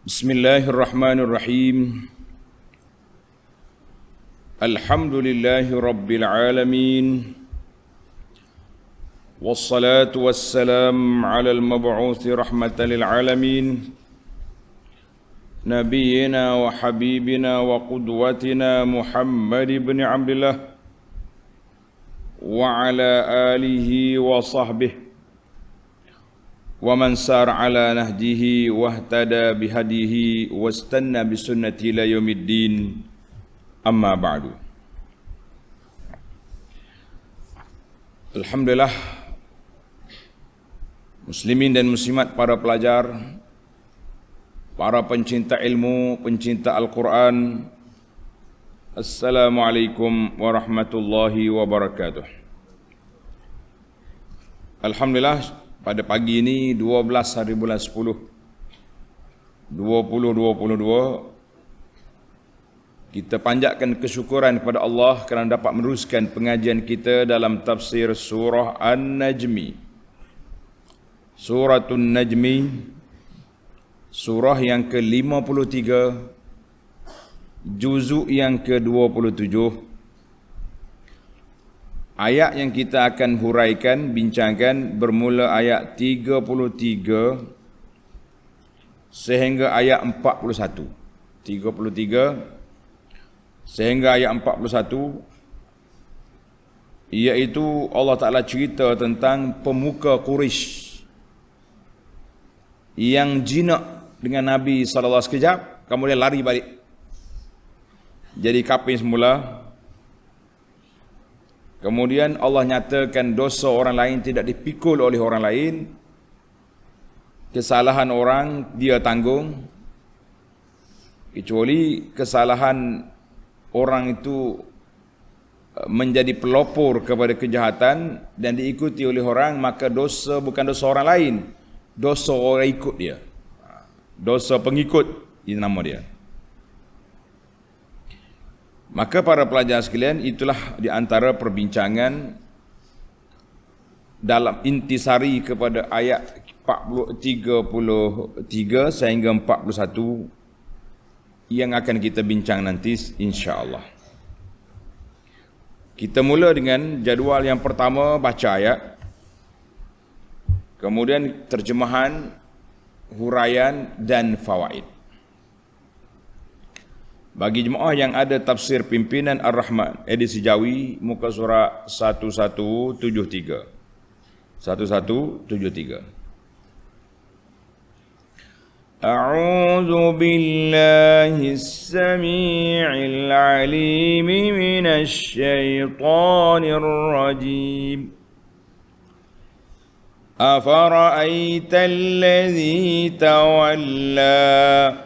Bismillahirrahmanirrahim. Alhamdulillahi rabbil alamin. Wassalatu wassalam ala al-mab'uthi rahmatan lil alamin. Nabiyyina wa habibina wa qudwatina Muhammad ibn Abdullah wa ala alihi wa sahbihi wa man sar ala nahjihi wahtada bihadihi wastanna bisunnati ila yaumiddin, amma ba'du. Alhamdulillah, muslimin dan muslimat, para pelajar, para pencinta ilmu, pencinta Al-Quran, Assalamualaikum warahmatullahi wabarakatuh. Alhamdulillah, pada pagi ini 12 hari bulan 10 2022, kita panjatkan kesyukuran kepada Allah kerana dapat meneruskan pengajian kita dalam tafsir surah An-Najmi. Suratul Najmi, surah yang ke-53, juzuk yang ke-27. Ayat yang kita akan huraikan, bincangkan bermula ayat 33 sehingga ayat 41. 33 sehingga ayat 41, iaitu Allah Ta'ala cerita tentang pemuka Quraisy yang jinak dengan Nabi SAW sekejap, kemudian lari balik jadi kafir semula. Kemudian Allah nyatakan dosa orang lain tidak dipikul oleh orang lain, kesalahan orang dia tanggung, kecuali kesalahan orang itu menjadi pelopor kepada kejahatan dan diikuti oleh orang, maka dosa bukan dosa orang lain, dosa orang ikut dia, dosa pengikut, ini nama dia. Maka para pelajar sekalian, itulah di antara perbincangan dalam intisari kepada ayat 33 sehingga 41 yang akan kita bincang nanti insya-Allah. Kita mula dengan jadual yang pertama, baca ayat, kemudian terjemahan, huraian dan fawaid. Bagi jemaah yang ada tafsir pimpinan Ar-Rahman edisi Jawi, muka surat 1173. 1173. A'udzu billahis samii'il 'aliim minasy syaithaanir rajiim. Afara'aital ladzi tawalla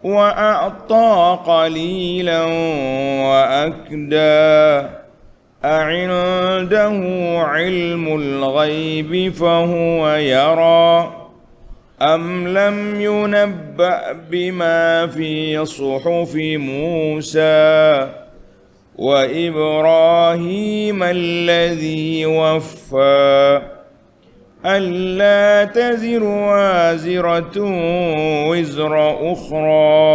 وأعطى قليلا وأكدى أعنده علم الغيب فهو يرى أم لم ينبأ بما في صحف موسى وإبراهيم الذي وفى ألا تزر وازرة وزر أخرى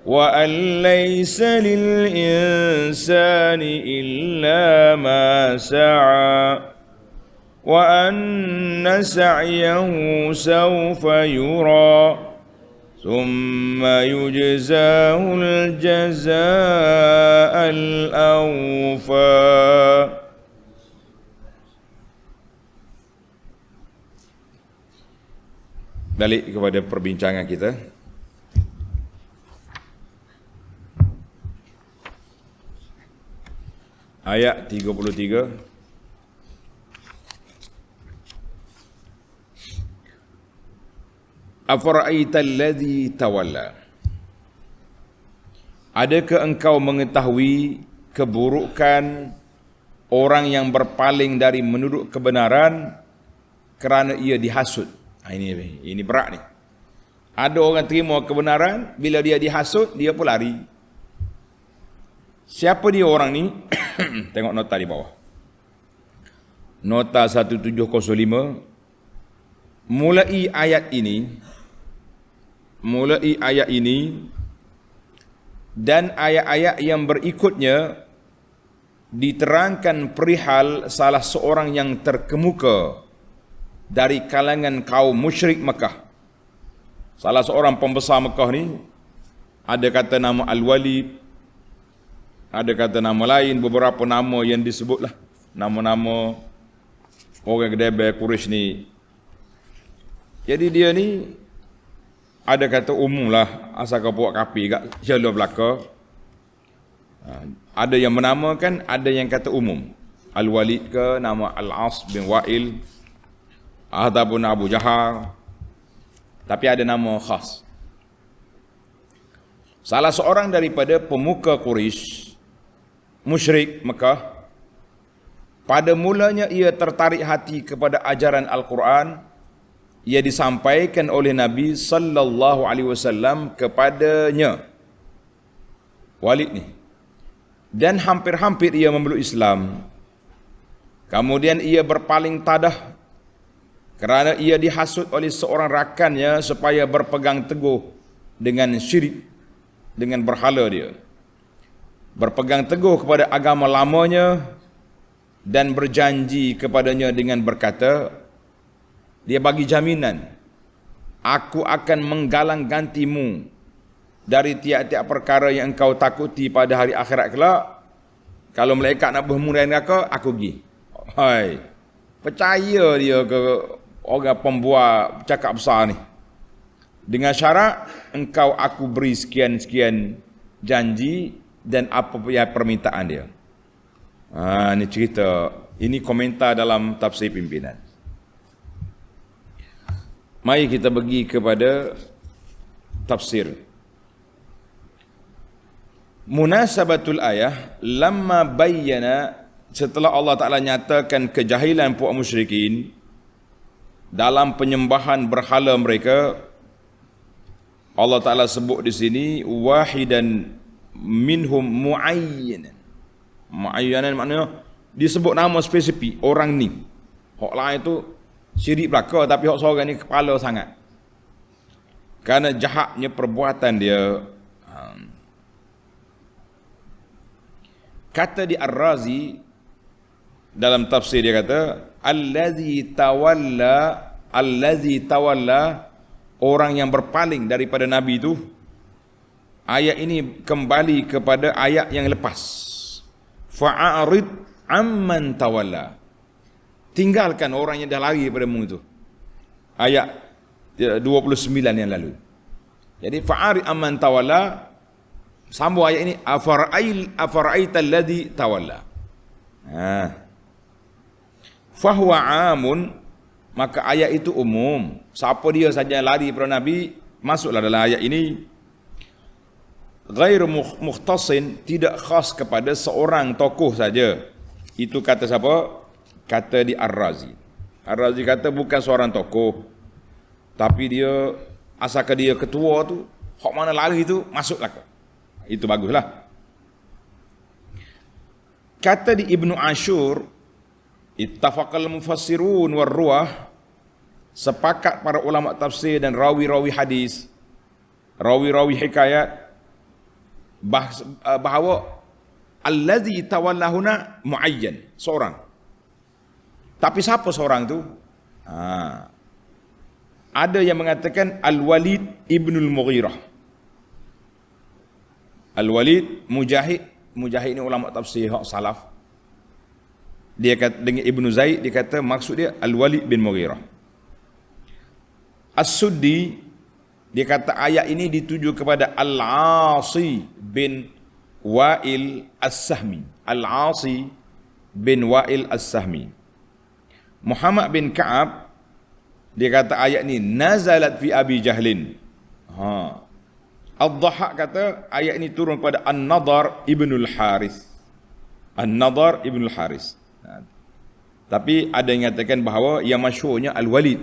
وأن ليس للإنسان إلا ما سعى وأن سعيه سوف يرى ثم يجزاه الجزاء الأوفى. Balik kepada perbincangan kita. Ayat 33. Afara'aital ladzi tawalla. Adakah engkau mengetahui keburukan orang yang berpaling dari menurut kebenaran kerana ia dihasut? Ini berat ni. Ada orang terima kebenaran, bila dia dihasut, dia pun lari. Siapa dia orang ni? Tengok nota di bawah. Nota 1705. Mulai ayat ini mulai ayat ini dan ayat-ayat yang berikutnya diterangkan perihal salah seorang yang terkemuka dari kalangan kaum musyrik Mekah. Salah seorang pembesar Mekah ni, ada kata nama Al-Walid, ada kata nama lain, beberapa nama yang disebutlah, nama-nama orang Kedai Quraisy ni. Jadi dia ni ada kata umum lah, asal kau buat kapi kat jalur belaka. Ada yang menamakan, ada yang kata umum. Al-Walid ke, nama Al-As bin Wa'il, ataupun Abu Jahal. Tapi ada nama khas. Salah seorang daripada pemuka Quraisy, musyrik Mekah, pada mulanya ia tertarik hati kepada ajaran Al-Quran. Ia disampaikan oleh Nabi sallallahu alaihi wasallam kepadanya, Walid ni, dan hampir-hampir ia memeluk Islam. Kemudian ia berpaling tadah kerana ia dihasut oleh seorang rakannya supaya berpegang teguh dengan syirik, dengan berhala dia. Berpegang teguh kepada agama lamanya dan berjanji kepadanya dengan berkata, dia bagi jaminan, aku akan menggalang gantimu dari tiap-tiap perkara yang engkau takuti pada hari akhirat kelak. Kalau malaikat nak berhubung dengan aku pergi. Hai, percaya dia ke orang pembuat cakap besar ni. Dengan syarat engkau aku beri sekian-sekian janji dan apa yang permintaan dia. Ini cerita, ini komentar dalam tafsir pimpinan. Mari kita pergi kepada tafsir. Munasabatul ayah lamma bayyana, setelah Allah Ta'ala nyatakan kejahilan puak musyrikin dalam penyembahan berhala mereka, Allah Ta'ala sebut di sini wahidan minhum muayyanan. Muayyanan maknanya disebut nama spesifik orang ni. Hak lain tu syirik belaka, tapi hak seorang ni kepala sangat. Kerana jahatnya perbuatan dia. Kata di Ar-Razi dalam tafsir dia kata, allazi tawalla, orang yang berpaling daripada Nabi itu. Ayat ini kembali kepada ayat yang lepas. Fa'arid amman tawalla, tinggalkan orang yang dah lari daripada-mu itu. Ayat 29 yang lalu. Jadi fa'arid amman tawalla, sambung ayat ini, afara'aital ladzi tawalla. Fahuwa amun, maka ayat itu umum. Siapa dia saja yang lari daripada Nabi, masuklah dalam ayat ini. Ghairu mukhtasin, tidak khas kepada seorang tokoh saja. Itu kata siapa? Kata di Ar-Razi. Ar-Razi kata bukan seorang tokoh, tapi dia, asalkan dia ketua tu, hak mana lari tu, masuklah. Itu baguslah. Kata di Ibnu Ashur, ittafaqal mufassirun warruah, sepakat para ulama tafsir dan rawi-rawi hadis, rawi-rawi hikayat, bahawa allazi tawallahuna muayyan, seorang. Tapi siapa seorang tu? Ada yang mengatakan Al-Walid ibnul Mughirah. Al-Walid, Mujahid ni ulama tafsir hak salaf. Dia kata dengan Ibnu Zaid, dia kata maksud dia Al-Walid bin Mughirah. As-Suddi, dia kata ayat ini dituju kepada Al-Asi bin Wa'il As-Sahmi. Al-Asi bin Wa'il As-Sahmi. Muhammad bin Ka'ab, dia kata ayat ini nazalat fi Abi Jahlin. Ad-Dhahhak kata ayat ini turun kepada An-Nadar ibnul Haris. An-Nadar ibnul Haris. Tapi ada yang mengatakan bahawa yang masyhurnya Al-Walid,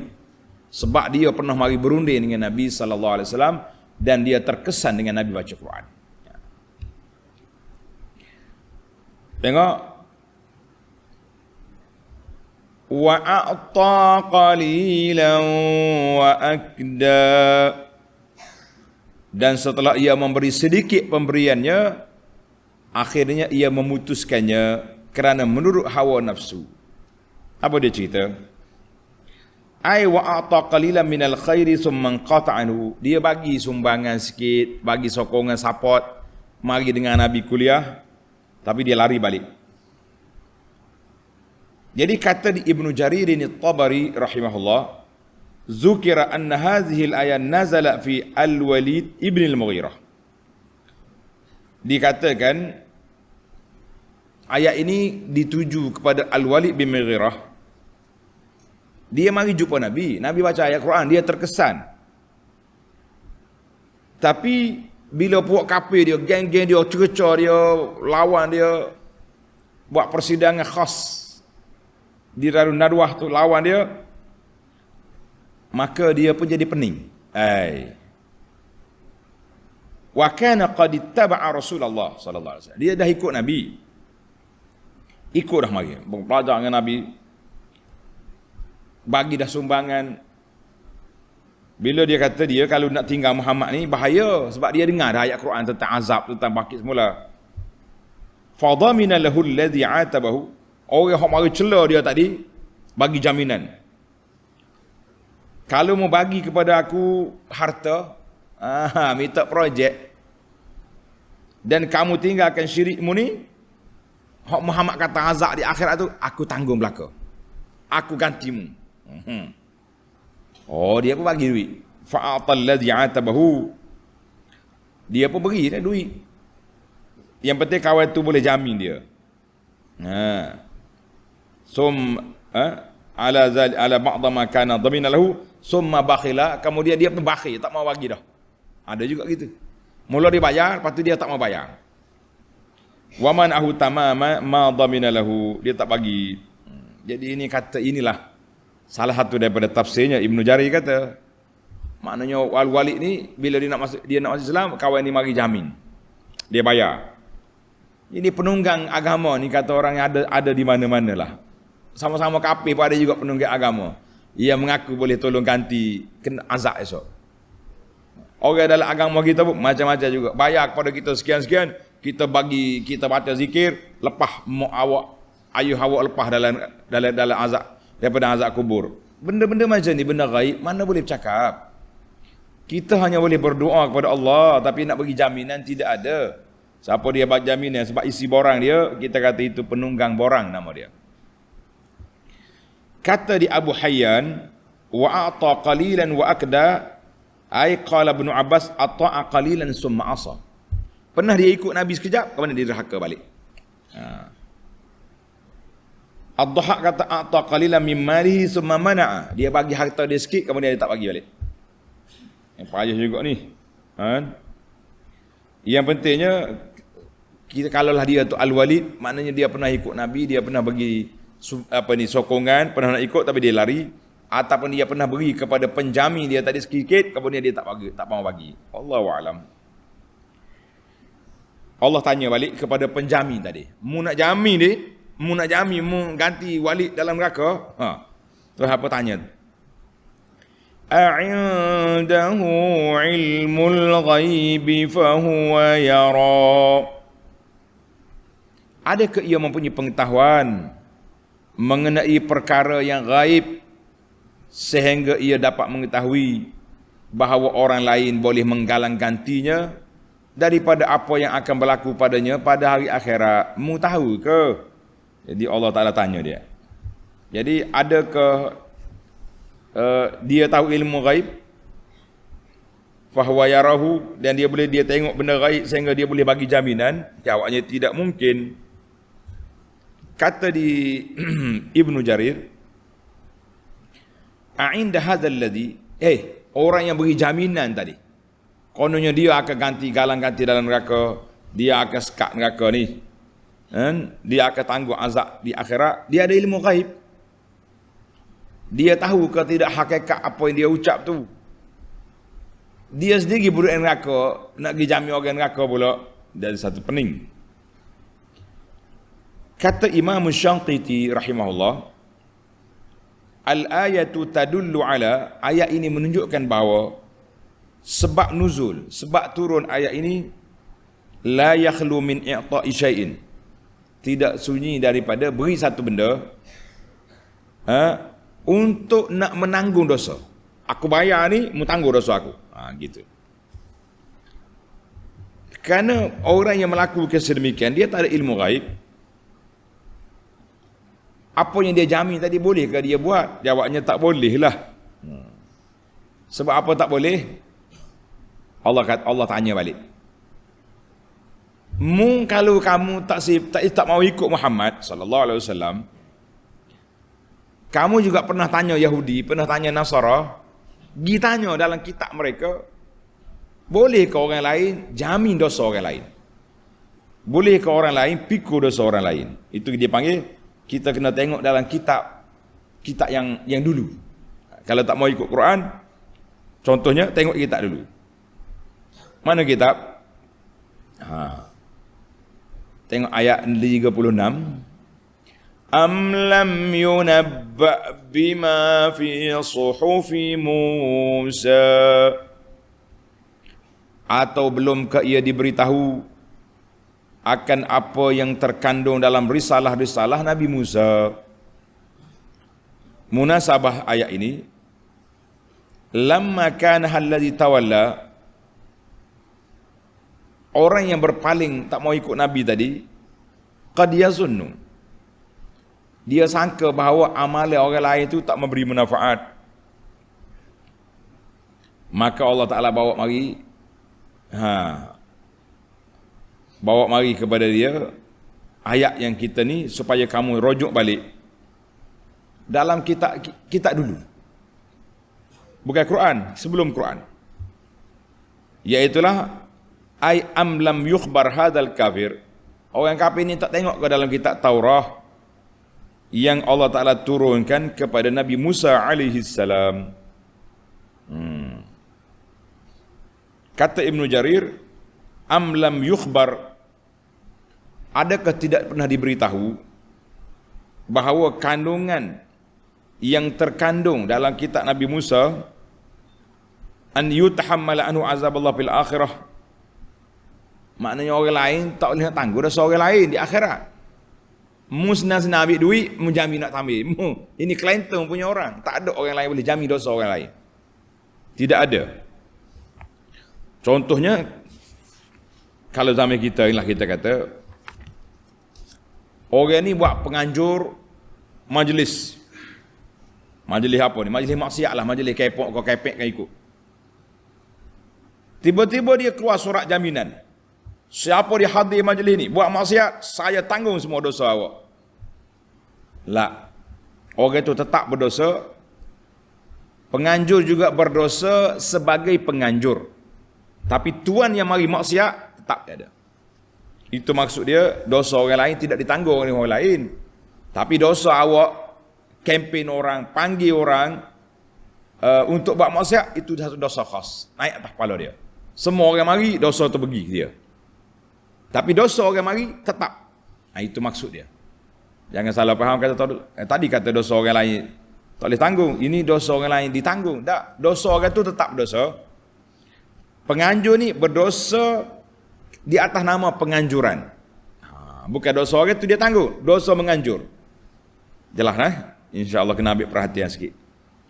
sebab dia pernah mari berunding dengan Nabi sallallahu alaihi wasallam dan dia terkesan dengan Nabi baca Quran. Tengok, wa a'ta qalilan wa akda. Dan setelah ia memberi sedikit pemberiannya, akhirnya ia memutuskannya kerana menurut hawa nafsu. Apa dia cerita? Ai wa a'ta qalilan minal khairi thumma qata'anhu. Dia bagi sumbangan sikit, bagi sokongan support, mari dengan Nabi kuliah, tapi dia lari balik. Jadi kata di Ibnu Jarir ini Tabari rahimahullah, zukira anna hadhihi al-ayat nazala fi Al-Walid ibn al-Mughirah. Dikatakan ayat ini dituju kepada Al-Walid bin Mughirah. Dia mari jumpa Nabi, Nabi baca ayat Quran, dia terkesan. Tapi bila puak kafir dia, geng-geng dia, cerca dia, lawan dia, buat persidangan khas di Darun Nadwah tu, lawan dia, maka dia pun jadi pening. Wa kana qad ittaba'a Rasulullah sallallahu alaihi wasallam. Dia dah ikut Nabi. Ikut dah mari, belajar dengan Nabi. Bagi dah sumbangan. Bila dia kata dia kalau nak tinggal Muhammad ni bahaya, sebab dia dengar dah ayat Quran tentang azab, tentang bangkit semula. Fadhamina lahu alladhi atabahu. Orang yang mari cela dia tadi bagi jaminan. Kalau mau bagi kepada aku harta, minta projek, dan kamu tinggalkan syirikmu ni, hak Muhammad kata azab di akhirat tu, aku tanggung belaka. Aku gantimu. Oh, dia pun bagi duit. Fa'atal ladzi atabahu. Dia pun beri dah duit. Yang penting kawan tu boleh jamin dia. Ala ba'dha ma kana dhamina lahu summa bakhila, kemudian dia pun bakhil, tak mau bagi dah. Ada juga gitu. Mula dia bayar, lepas tu dia tak mau bayar. Wa man ahu tamama ma dhamina lahu, dia tak bagi. Jadi ini kata inilah salah satu daripada tafsirnya. Ibnu Jarir kata, maknanya Al-Walid ni bila dia nak masuk Islam, kawan ni mari jamin. Dia bayar. Ini penunggang agama ni kata orang yang ada di mana-mana lah. Sama-sama kafir pun ada juga penunggang agama. Ia mengaku boleh tolong ganti kena azab esok. Orang dalam agama kita pun macam-macam juga. Bayar kepada kita sekian-sekian, kita bagi, kita baca zikir, lepas ayuh awak lepas dalam azab, daripada azab kubur. Benda-benda macam ni, benda gaib, mana boleh bercakap. Kita hanya boleh berdoa kepada Allah, tapi nak bagi jaminan tidak ada. Siapa dia bagi jaminan sebab isi borang dia, kita kata itu penunggang borang nama dia. Kata di Abu Hayyan, wa a'ta qalilan wa akda, ay qala Ibnu Abbas ata'a qalilan summa asa. Pernah dia ikut Nabi sekejap, kemudian dia derhaka balik. Ad-Dhahak kata a'ta qalilan min malihi summa mana'a. Dia bagi harta dia sikit, kemudian dia tak bagi balik. Yang payah juga ni. Yang pentingnya, kita kalaulah dia tu Al-Walid, maknanya dia pernah ikut Nabi, dia pernah bagi sokongan, pernah nak ikut tapi dia lari, ataupun dia pernah beri kepada penjamin dia tadi sedikit, kemudian dia tak mau bagi. Allahu a'lam. Allah tanya balik kepada penjamin tadi. Mu nak jamin dia, mu nak jamin mu ganti Walid dalam neraka? Terus apa tanya? A'indahu ilmul ghaibi fahuwa yara. Adakah ia mempunyai pengetahuan mengenai perkara yang gaib sehingga ia dapat mengetahui bahawa orang lain boleh menggalang gantinya daripada apa yang akan berlaku padanya pada hari akhirat? Mu tahu ke? Jadi Allah Ta'ala tanya dia. Jadi adakah dia tahu ilmu gaib? Fahuwa yarahu, dan dia tengok benda gaib sehingga dia boleh bagi jaminan? Jawabnya tidak mungkin. Kata di Ibnu Jarir, a'inda hadzal ladzi, orang yang beri jaminan tadi, kononnya dia akan galang ganti dalam neraka, dia akan sekat neraka ni, dia akan tangguh azab di akhirat, dia ada ilmu gaib. Dia tahu ke tidak hakikat apa yang dia ucap tu. Dia sendiri buruk neraka, nak pergi jamin orang neraka pula, dari satu pening. Kata Imam Syanqiti rahimahullah, al-ayatu tadullu ala, ayat ini menunjukkan bahawa sebab nuzul, sebab turun ayat ini, la yakhlu min i'ta'i syai'in, tidak sunyi daripada beri satu benda untuk nak menanggung dosa. Aku bayar ni, mu tanggung dosa aku. Gitu. Kerana orang yang melakukan sedemikian, dia tak ada ilmu gaib. Apa yang dia jamin tadi, bolehkah dia buat? Jawabnya tak boleh lah. Sebab apa tak boleh? Allah tanya balik. Kalau kamu tak mau ikut Muhammad sallallahu alaihi wasallam, kamu juga pernah tanya Yahudi, pernah tanya Nasara, tanya dalam kitab mereka, bolehkah orang lain jamin dosa orang lain? Bolehkah orang lain pikul dosa orang lain? Itu dia panggil, kita kena tengok dalam kitab yang dulu. Kalau tak mau ikut Quran, contohnya tengok kitab dulu. Mana kitab? Tengok ayat 36. Am lam yunabba bima fi suhufi Musa, atau belumkah ia diberitahu akan apa yang terkandung dalam risalah-risalah Nabi Musa? Munasabah ayat ini, lamma kana alladhi tawalla, orang yang berpaling tak mau ikut Nabi tadi, qad yazunnu, dia sangka bahawa amalan orang lain itu tak memberi manfaat. Maka Allah Ta'ala bawa mari kepada dia ayat yang kita ni, supaya kamu rujuk balik dalam kitab dulu, bukan Quran, sebelum Quran, iaitulah ai am lam yukhbar hadzal kafir, orang kafir ni tak tengok ke dalam kitab Taurah yang Allah Ta'ala turunkan kepada Nabi Musa alaihi salam. Kata Ibnu Jarir, am lam yukhbar, adakah tidak pernah diberitahu bahawa kandungan yang terkandung dalam kitab Nabi Musa, an yutahammala anhu azaballah fil akhirah, maknanya orang lain tak boleh nak tanggung dosa orang lain di akhirat. Mu senang-senang ambil duit, mu jamin nak ambil. Ini kelenteng punya orang. Tak ada orang lain boleh jamin dosa orang lain. Tidak ada. Contohnya, kalau zaman kita inilah kita kata, orang ni buat penganjur majlis. Majlis apa ni? Majlis maksiat lah, majlis kepok kau kepek kau ikut. Tiba-tiba dia keluar surat jaminan. Siapa dia hadir majlis ni, buat maksiat, saya tanggung semua dosa awak. La. Orang itu tetap berdosa. Penganjur juga berdosa sebagai penganjur. Tapi tuan yang mari maksiat tetap ada. Itu maksud dia, dosa orang lain tidak ditanggung oleh orang lain. Tapi dosa awak, kempen orang, panggil orang untuk buat maksiat, itu satu dosa khas, naik atas kepala dia. Semua orang mari, dosa tu pergi dia. Tapi dosa orang mari tetap. Itu maksud dia. Jangan salah faham, kata tadi kata dosa orang lain tak boleh tanggung, ini dosa orang lain ditanggung. Tak, dosa orang tu tetap dosa. Penganjur ni berdosa di atas nama penganjuran. Bukan dosa orang tu dia tanggung, dosa menganjur. Jelas lah, insya-Allah kena ambil perhatian sikit.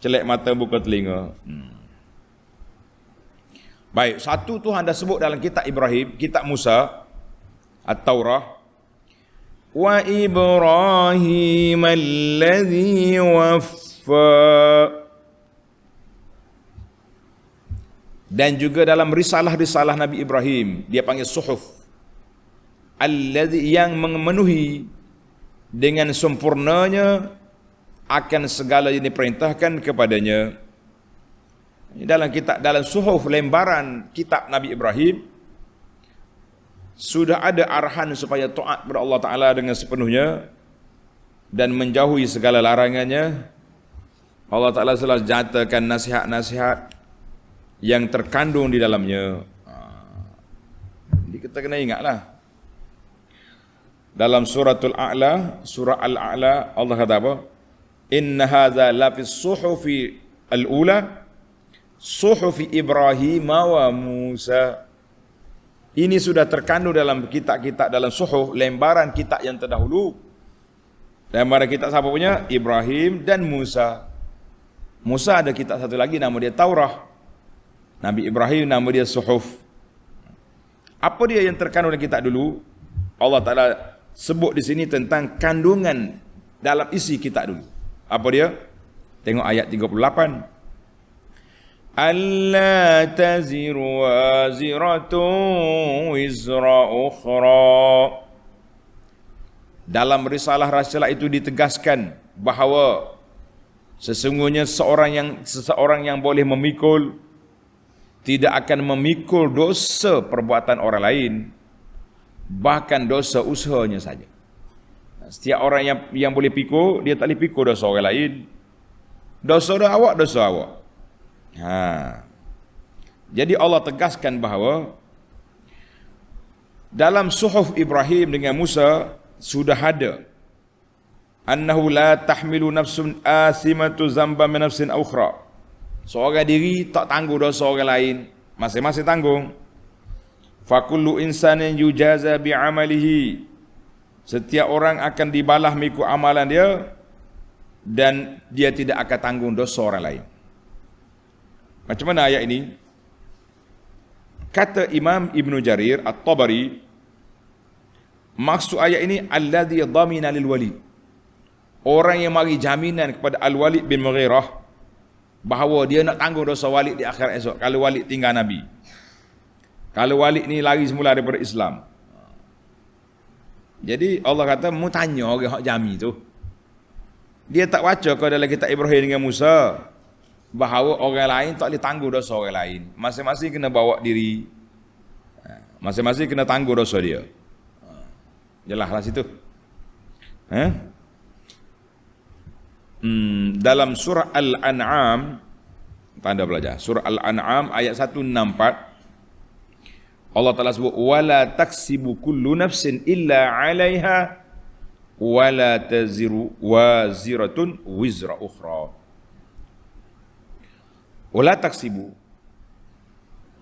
Celek mata, buka telinga. Baik, satu Tuhan dah sebut dalam kitab Ibrahim, kitab Musa, At-Taurah, wa Ibrahim alladhi waffa, dan juga dalam risalah-risalah Nabi Ibrahim, dia panggil suhuf, alladhi, yang memenuhi dengan sempurnanya akan segala yang diperintahkan kepadanya. Dalam suhuf, lembaran kitab Nabi Ibrahim, sudah ada arahan supaya taat kepada Allah Ta'ala dengan sepenuhnya dan menjauhi segala larangannya. Allah Ta'ala telah jatakan nasihat-nasihat yang terkandung di dalamnya. Jadi kita kena ingatlah, dalam suratul A'la, surah Allah kata apa? Inna hadza la fis suhufi al-ula suhufi Ibrahim wa Musa. Ini sudah terkandung dalam kitab-kitab, dalam suhuf, lembaran kitab yang terdahulu. Lembaran kitab siapa punya? Ibrahim dan Musa. Musa ada kitab satu lagi nama dia Taurah. Nabi Ibrahim nama dia suhuf. Apa dia yang terkandung dalam kitab dulu? Allah Ta'ala sebut di sini tentang kandungan dalam isi kitab dulu. Apa dia? Tengok ayat 38. Alla taziru waziratun wizra ukhra. Dalam risalah-risalah itu ditegaskan bahawa sesungguhnya seseorang yang boleh memikul tidak akan memikul dosa perbuatan orang lain, bahkan dosa usahanya saja. Setiap orang yang boleh pikul, dia tak boleh pikul dosa orang lain. Dosa awak, dosa awak. Jadi Allah tegaskan bahawa dalam suhuf Ibrahim dengan Musa sudah ada annahu la tahmilu nafsun asimatu zamba min nafsin ukhra. Seorang diri tak tanggung dosa orang lain, masing-masing tanggung. Fa kullu insanin yujaza bi amalihi. Setiap orang akan dibalas mengikut amalan dia dan dia tidak akan tanggung dosa orang lain. Macam mana ayat ini? Kata Imam Ibn Jarir At-Tabari, maksud ayat ini alladhi dhamina lil wali. Orang yang mari jaminan kepada Al-Walid bin Mughirah bahawa dia nak tanggung dosa Walid di akhirat esok kalau Walid tinggal Nabi. Kalau Walid ni lari semula daripada Islam. Jadi Allah kata, mu tanya orang hak jami tu. Dia tak baca kau dalam kitab Ibrahim dengan Musa bahawa orang lain tak boleh tanggung dosa orang lain. Masing-masing kena bawa diri. Masing-masing kena tanggung dosa dia. Jelaslah situ. Dalam surah Al-An'am, tanda belajar, surah Al-An'am ayat 164, Allah Ta'ala sebut wala taksibu kullu nafsin illa 'alaiha wala taziru waziratun wizra ukhra. Wala taksibu,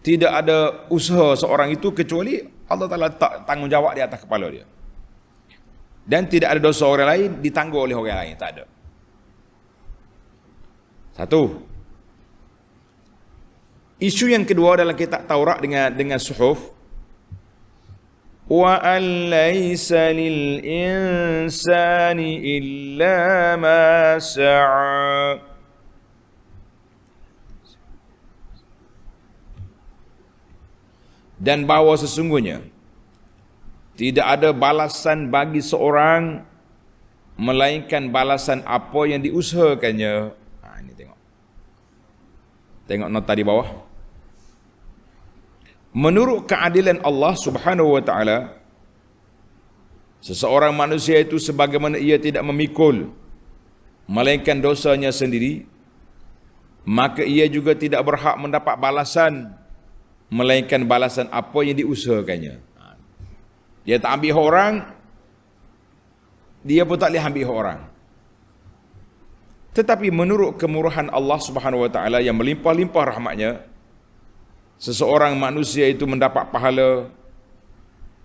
tidak ada usaha seorang itu kecuali Allah Ta'ala tak tanggungjawab di atas kepala dia. Dan tidak ada dosa orang lain ditanggung oleh orang lain, tak ada. Satu. Isu yang kedua dalam kitab Taurat dengan suhuf, wa an laisa lil insani illa ma sa'a. Dan bahawa sesungguhnya tidak ada balasan bagi seorang melainkan balasan apa yang diusahakannya. Ini tengok nota di bawah. Menurut keadilan Allah Subhanahu wa taala, seseorang manusia itu sebagaimana ia tidak memikul melainkan dosanya sendiri, maka ia juga tidak berhak mendapat balasan melainkan balasan apa yang diusahakannya. Dia tak ambil orang, dia pun tak boleh ambil orang. Tetapi menurut kemurahan Allah Subhanahu wa taala yang melimpah-limpah rahmatnya, seseorang manusia itu mendapat pahala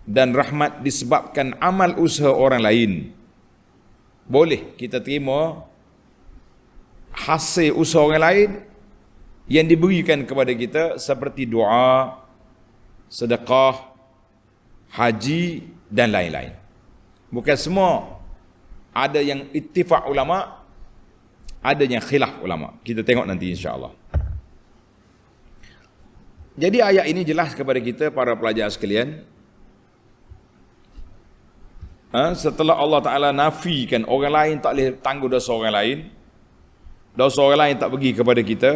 dan rahmat disebabkan amal usaha orang lain. Boleh kita terima hasil usaha orang lain yang diberikan kepada kita seperti doa, sedekah, haji dan lain-lain. Bukan semua. Ada yang ittifaq ulama, ada yang khilaf ulama. Kita tengok nanti insya-Allah. Jadi ayat ini jelas kepada kita para pelajar sekalian. Setelah Allah Ta'ala nafikan orang lain tak boleh tanggung dosa orang lain, dosa orang lain tak pergi kepada kita,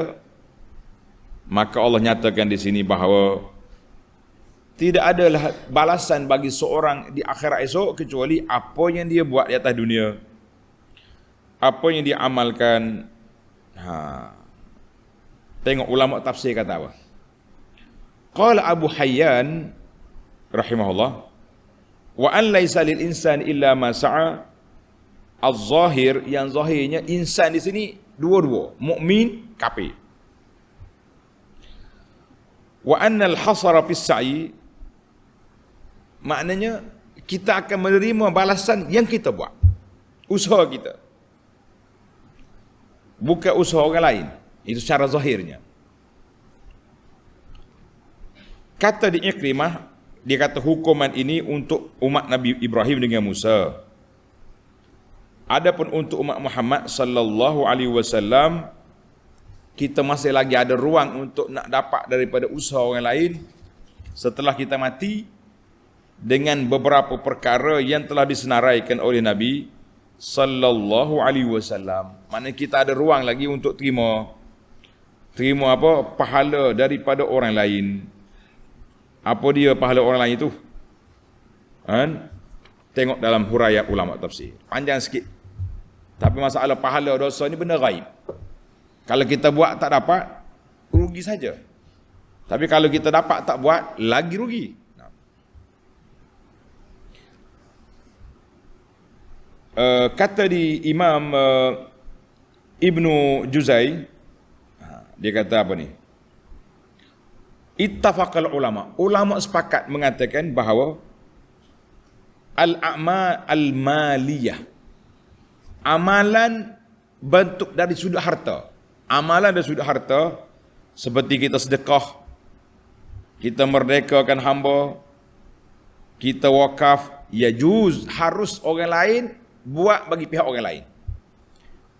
maka Allah nyatakan di sini bahawa tidak adalah balasan bagi seorang di akhirat esok kecuali apa yang dia buat di atas dunia, apa yang dia amalkan. Tengok ulama tafsir kata apa. Qala Abu Hayyan rahimahullah, wa an laisa lil insan illa ma sa'a. Az-zahir, yang zahirnya insan di sini dua-dua, mukmin, kafir. Wa annal hasara fis sa'i, maknanya kita akan menerima balasan yang kita buat, usaha kita, bukan usaha orang lain. Itu secara zahirnya. Kata di Ikrimah, dia kata hukuman ini untuk umat Nabi Ibrahim dengan Musa. Adapun untuk umat Muhammad sallallahu alaihi wasallam, kita masih lagi ada ruang untuk nak dapat daripada usaha orang lain setelah kita mati, dengan beberapa perkara yang telah disenaraikan oleh Nabi sallallahu alaihi wasallam. Maknanya kita ada ruang lagi untuk terima apa? Pahala daripada orang lain. Apa dia pahala orang lain itu? Tengok dalam huraian ulama tafsir. Panjang sikit. Tapi masalah pahala dosa ni benda gaib. Kalau kita buat tak dapat, rugi saja. Tapi kalau kita dapat tak buat, lagi rugi. Kata di Imam Ibnu Juzai, dia kata apa ni? Ittafaqal ulama. Ulama sepakat mengatakan bahawa al-a'mal al-maliyah, amalan bentuk dari sudut harta. Amalan dari sudut harta seperti kita sedekah, kita merdekakan hamba, kita wakaf, yajuz, harus orang lain buat bagi pihak orang lain.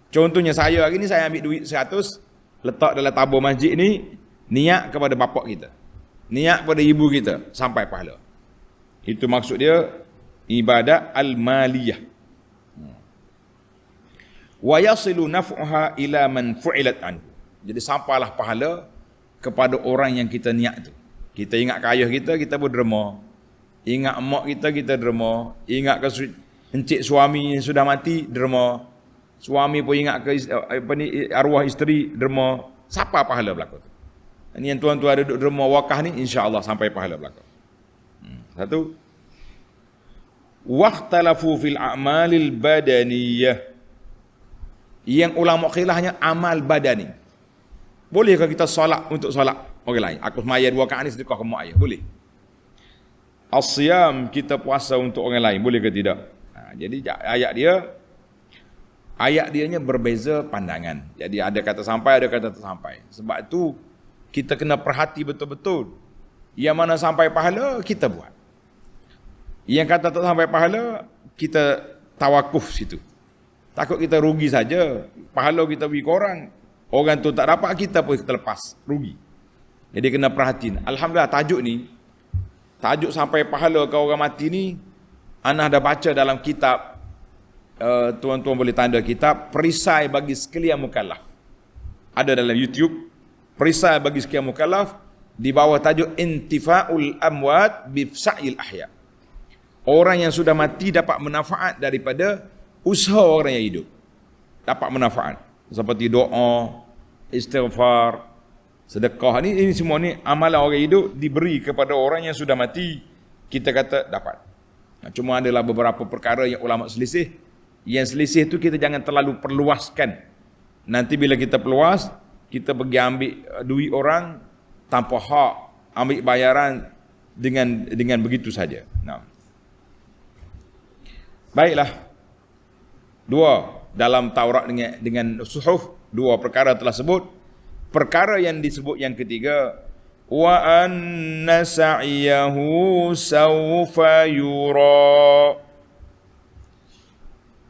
Contohnya saya hari ni, saya ambil duit 100, letak dalam tabur masjid ni, niat kepada bapak kita, niat kepada ibu kita, sampai pahala. Itu maksud dia ibadat al-maliyah. Wa yasilu naf'uha ila man fu'ilat anhu. Jadi sampailah pahala kepada orang yang kita niat tu. Kita ingat ke ayah kita, kita pun derma. Ingat mak kita, kita derma. Ingat ke encik suami yang sudah mati, derma. Suami pun ingat ke arwah isteri, derma. Siapa pahala berlaku tu? Ini yang tuan-tuan duduk derma wakah ni, insya-Allah sampai pahala berlaku. Satu, waqtalafu fil a'malil badaniyah. Yang ulama khilafnya amal badani. Bolehkah kita solat untuk solat orang lain? Aku semaya 2 rakaat ni sedekah ke mak ayah, boleh. As-siyam, kita puasa untuk orang lain, boleh ke tidak? Jadi ayat dianya berbeza pandangan. Jadi ada kata sampai, ada kata tak sampai. Sebab itu kita kena perhati betul-betul. Yang mana sampai pahala, kita buat. Yang kata tak sampai pahala, kita tawakuf situ. Takut kita rugi saja, pahala kita bagi ke orang, orang tu tak dapat, kita pun terlepas, rugi. Jadi kena perhatiin. Alhamdulillah tajuk ni, tajuk sampai pahala ke orang mati ni, ana dah baca dalam kitab, tuan-tuan boleh tanda kitab, perisai bagi sekalian mukallaf. Ada dalam YouTube, perisai bagi sekalian mukallaf, di bawah tajuk Intifa'ul Amwat Bifsa'il Ahya. Orang yang sudah mati dapat manfaat daripada usaha orang yang hidup, dapat manfaat seperti doa, istighfar, sedekah. Ini semua ni amalan orang hidup diberi kepada orang yang sudah mati, kita kata dapat. Cuma adalah beberapa perkara yang ulama selisih. Yang selisih tu kita jangan terlalu perluaskan. Nanti bila kita perluas, kita pergi ambil duit orang tanpa hak, ambil bayaran dengan begitu saja. Baiklah. 2 dalam Taurat dengan suhuf, 2 perkara telah sebut. Perkara yang disebut yang ketiga, wa anna sa'yahu sawfa yura.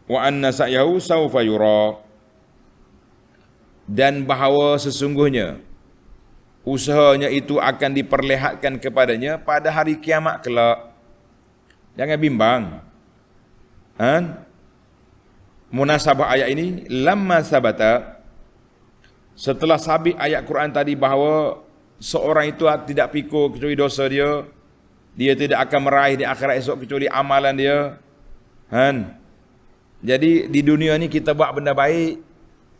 Wa anna sa'yahu sawfa yura. Dan bahawa sesungguhnya usahanya itu akan diperlihatkan kepadanya pada hari kiamat kelak. Jangan bimbang. Munasabah ayat ini, lamma sabata, setelah sabit ayat Quran tadi bahawa seorang itu tidak pikul kecuali dosa dia, dia tidak akan meraih di akhirat esok kecuali amalan dia. Jadi di dunia ni kita buat benda baik,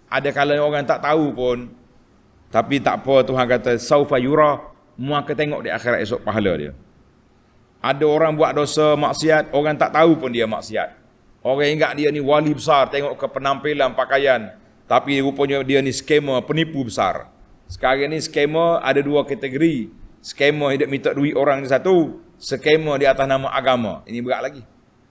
ada kalanya orang tak tahu pun, tapi tak apa, Tuhan kata saufa yura, mu akan tengok di akhirat esok pahala dia. Ada orang buat dosa maksiat, orang tak tahu pun dia maksiat. Orang ingat dia ni wali besar, tengok ke penampilan, pakaian, tapi rupanya dia ni skamer, penipu besar. Sekarang ni skamer ada 2 kategori. Skema hidup minta duit orang ni satu, skema di atas nama agama. Ini berat lagi.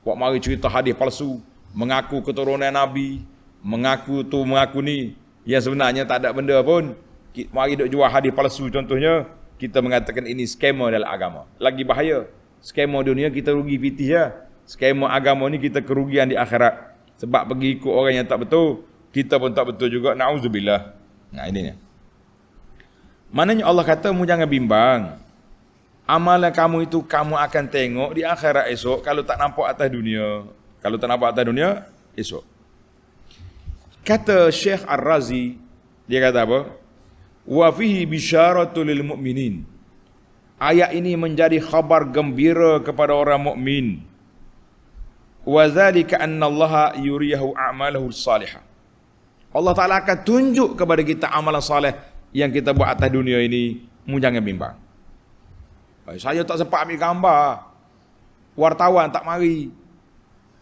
Buat mari cerita hadis palsu, mengaku keturunan Nabi, mengaku tu mengaku ni, yang sebenarnya tak ada benda pun. Mari duk jual hadis palsu contohnya, kita mengatakan ini skema dalam agama. Lagi bahaya. Skema dunia kita rugi pitih ya. Skema agama ni kita kerugian di akhirat. Sebab pergi ikut orang yang tak betul, kita pun tak betul juga. Na'udzubillah. Nah ini ni. Maknanya Allah kata, mu jangan bimbang. Amalan kamu itu kamu akan tengok di akhirat esok kalau tak nampak atas dunia. Kalau tak nampak atas dunia, esok. Kata Syekh Ar-Razi, dia kata apa? Wa fihi bisyaratul lil mu'minin. Ayat ini menjadi khabar gembira kepada orang mukmin. Wa dzalika anna Allah yuriyahu a'malahu salihah. Allah Taala akan tunjuk kepada kita amalan soleh yang kita buat atas dunia ini. Mu jangan bimbang. Saya tak sempat ambil gambar. Wartawan tak mari.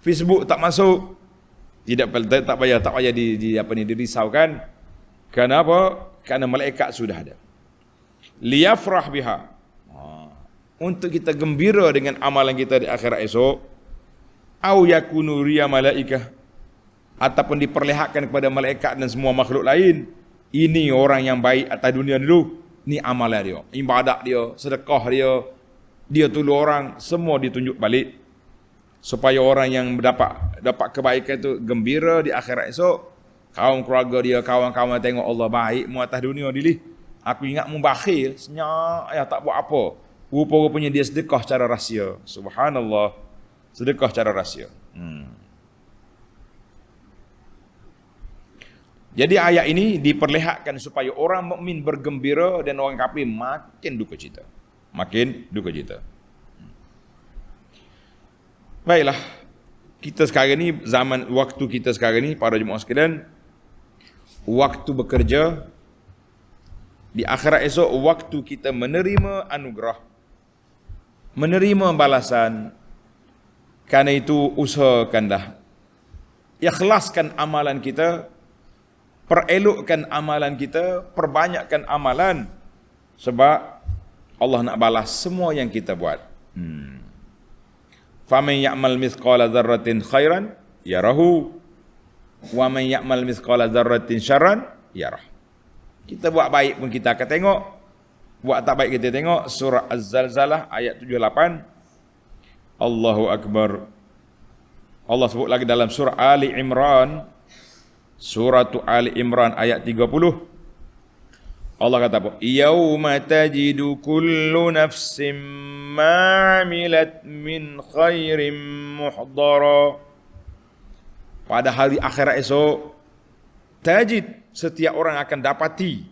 Facebook tak masuk. Tak payah dirisaukan. Kenapa? Kerana malaikat sudah ada. Liyafrah biha. Untuk kita gembira dengan amalan kita di akhirat esok. Au yakunu riya malaikah. Ataupun diperlihatkan kepada malaikat dan semua makhluk lain. Ini orang yang baik atas dunia dulu. Ini amalan dia, ibadat dia, sedekah dia, dia tolong orang, semua ditunjuk balik. Supaya orang yang dapat kebaikan itu gembira di akhirat esok. Kaum keluarga dia, kawan-kawan tengok Allah baik mu atas dunia dili. Aku ingat mu bakhil, senyap, tak buat apa. Rupa-rupanya dia sedekah secara rahsia. Subhanallah. Sedekah secara rahsia. Jadi ayat ini diperlihatkan supaya orang mukmin bergembira dan orang kafir makin duka cita. Makin duka cita. Baiklah. Kita sekarang ni, waktu kita sekarang ni, para jemaah sekalian, waktu bekerja, di akhirat esok, waktu kita menerima anugerah, menerima balasan. Karena itu usahakanlah, ikhlaskan amalan kita, perelokkan amalan kita, perbanyakkan amalan, sebab Allah nak balas semua yang kita buat. Faman ya'mal mithqala dzarratin khairan yarahu wa man ya'mal mithqala dzarratin syarran yarah. Kita buat baik pun kita akan tengok, buat tak baik kita tengok. Surah Az-Zalzalah ayat 78. Allahu Akbar. Allah sebut lagi dalam surah Ali Imran, surah Ali Imran ayat 30. Allah kata apa? Yauma tajidu kullu nafsin ma 'amilat min khairin muhdara. Pada hari akhirat esok, tajid, setiap orang akan dapati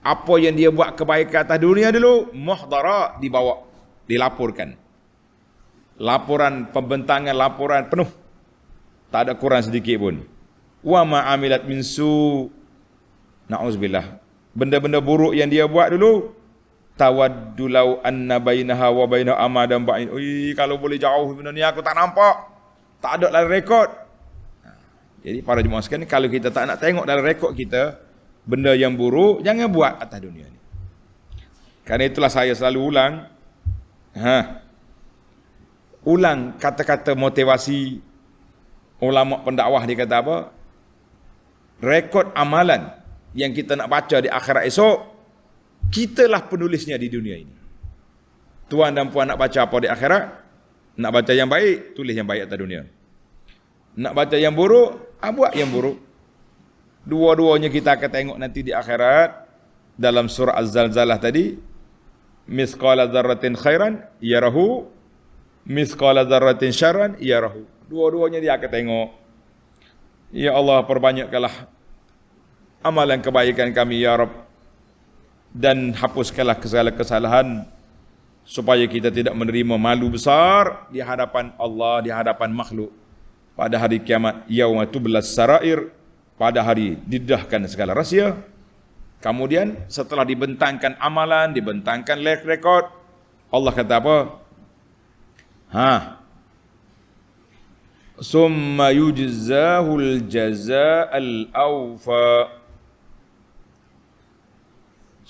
apa yang dia buat kebaikan atas dunia dulu, muhdara, dibawa, dilaporkan. Laporan pembentangan, laporan penuh. Tak ada kurang sedikit pun. Wa ma 'amilat min su. Na'udzubillah. Benda-benda buruk yang dia buat dulu, tawaddu law anna bainaha wa bainahu amadan ba'in. Kalau boleh jauh benda ni aku tak nampak. Tak ada dalam rekod. Jadi para jemaah sekalian, kalau kita tak nak tengok dalam rekod kita benda yang buruk, jangan buat atas dunia ni. Karena itulah saya selalu ulang kata-kata motivasi ulama pendakwah. Dia kata apa? Rekod amalan yang kita nak baca di akhirat esok, kitalah penulisnya di dunia ini. Tuan dan puan nak baca apa di akhirat? Nak baca yang baik, tulis yang baik atas dunia. Nak baca yang buruk, buat yang buruk. Dua-duanya kita akan tengok nanti di akhirat. Dalam surah Az-Zalzalah tadi, mithqala dzarratin khairan yarahu, mithqala dzarratin syarran yarahu. Dua-duanya dia akan tengok. Ya Allah, perbanyakkanlah amalan kebaikan kami ya Rabb, dan hapuskanlah segala kesalahan, supaya kita tidak menerima malu besar di hadapan Allah, di hadapan makhluk pada hari kiamat. Yauma tublas sarair, pada hari didedahkan segala rahsia. Kemudian setelah dibentangkan amalan, dibentangkan rekod, Allah kata apa? Summa yujzahul jazaa'al awfa.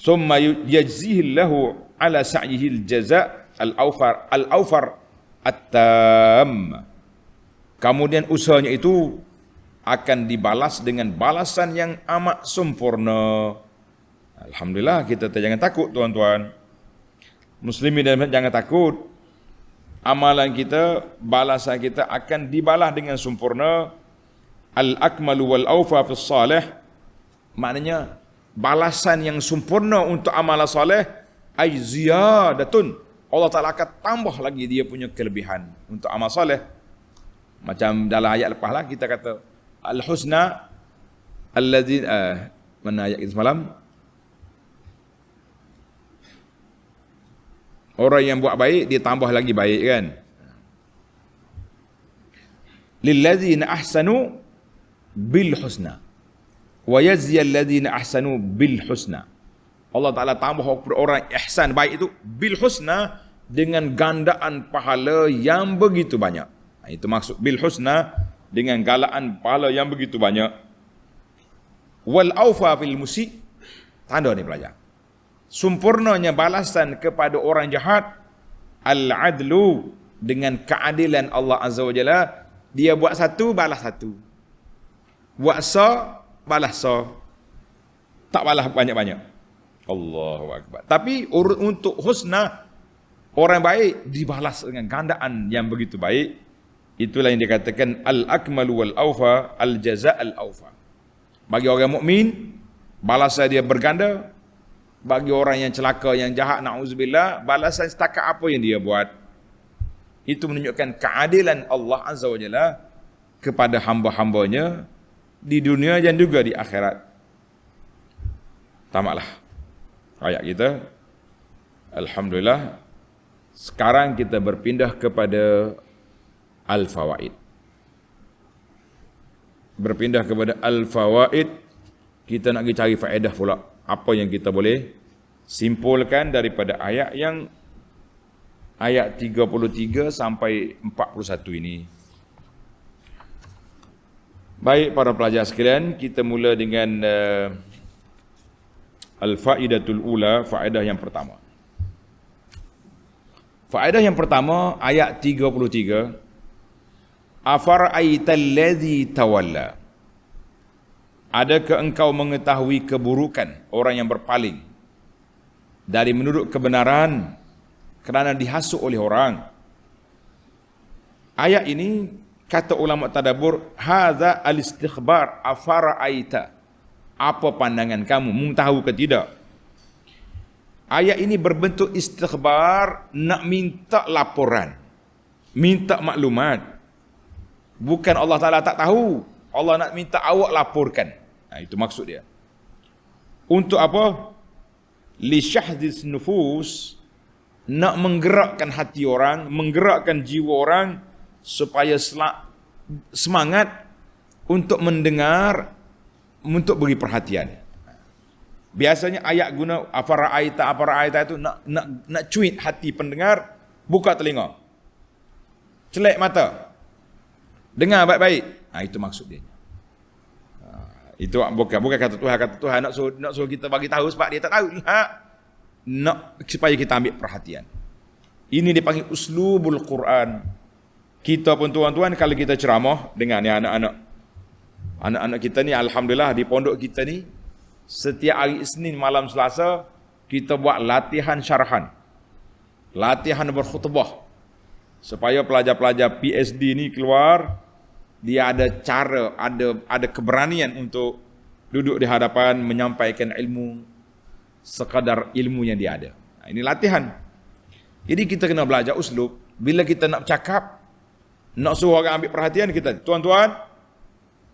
summa yajzihi lahu ala sa'yihi al-jaza' al-awfar at-tam. Kemudian usahanya itu akan dibalas dengan balasan yang amat sempurna. Alhamdulillah, kita jangan takut tuan-tuan. Muslimin dan jangan takut. Amalan kita, balasan kita akan dibalas dengan sempurna. Al-akmalu wal-awfa fis salih. Maknanya balasan yang sempurna untuk amalan salih ay ziyadatun. Allah Ta'ala akan tambah lagi dia punya kelebihan untuk amal salih. Macam dalam ayat lepas lah kita kata al-husna alladzi mana ayat itu semalam? Orang yang buat baik dia tambah lagi baik kan. Lilladzina ahsanu bil husna wa yajzi alladzina ahsanu bil husna. Allah Ta'ala tambah kepada orang ihsan baik itu bil husna dengan gandaan pahala yang begitu banyak. Itu maksud bil husna dengan galaan pahala yang begitu banyak. Wal awfa fil musi, tanda ni pelajar. Sempurnanya balasan kepada orang jahat al adlu dengan keadilan Allah Azza wa Jalla. Dia buat satu balas satu. Buat sa balas sa. Tak balas banyak-banyak. Allahu akbar. Tapi untuk husna orang baik dibalas dengan gandaan yang begitu baik. Itulah yang dikatakan al-akmalu wal-awfa, al-jaza' al-awfa. Bagi orang mukmin, balasan dia berganda. Bagi orang yang celaka, yang jahat, na'udzubillah, balasan setakat apa yang dia buat. Itu menunjukkan keadilan Allah Azza wa Jalla kepada hamba-hambanya di dunia dan juga di akhirat. Tamatlah ayat kita. Alhamdulillah. Sekarang kita berpindah kepada Al-Fawaid. Berpindah kepada Al-Fawaid, kita nak pergi cari faedah pula. Apa yang kita boleh simpulkan daripada ayat yang ayat 33 sampai 41 ini. Baik para pelajar sekalian, kita mula dengan Al-Faidatul Ula, faedah yang pertama. Faedah yang pertama, ayat 33. Afara'aital ladzi tawalla. Adakah engkau mengetahui keburukan orang yang berpaling dari menurut kebenaran kerana dihasut oleh orang? Ayat ini kata ulama tadabbur, hadza al-istikhbar afara'aita. Apa pandangan kamu? Tahu ke tidak? Ayat ini berbentuk istikhbar, nak minta laporan, minta maklumat. Bukan Allah Ta'ala tak tahu. Allah nak minta awak laporkan. Itu maksud dia. Untuk apa? Li syahdis nufus, nak menggerakkan hati orang, menggerakkan jiwa orang supaya semangat untuk mendengar, untuk beri perhatian. Biasanya ayat guna afara'aita itu nak cuit hati pendengar, buka telinga, celek mata, dengar baik-baik. Itu maksud dia. Itu bukan kata Tuhan nak suruh kita bagi tahu sebab dia tak tahu. Nak supaya kita ambil perhatian. Ini dipanggil uslubul Quran. Kita pun tuan-tuan kalau kita ceramah dengan ni anak-anak kita ni, alhamdulillah di pondok kita ni setiap hari Isnin malam Selasa kita buat latihan syarahan. Latihan berkhutbah. Supaya pelajar-pelajar PhD ni keluar, dia ada cara, ada keberanian untuk duduk di hadapan menyampaikan ilmu sekadar ilmu yang dia ada. Ini latihan. Jadi kita kena belajar uslub. Bila kita nak bercakap, nak suruh orang ambil perhatian kita, tuan-tuan,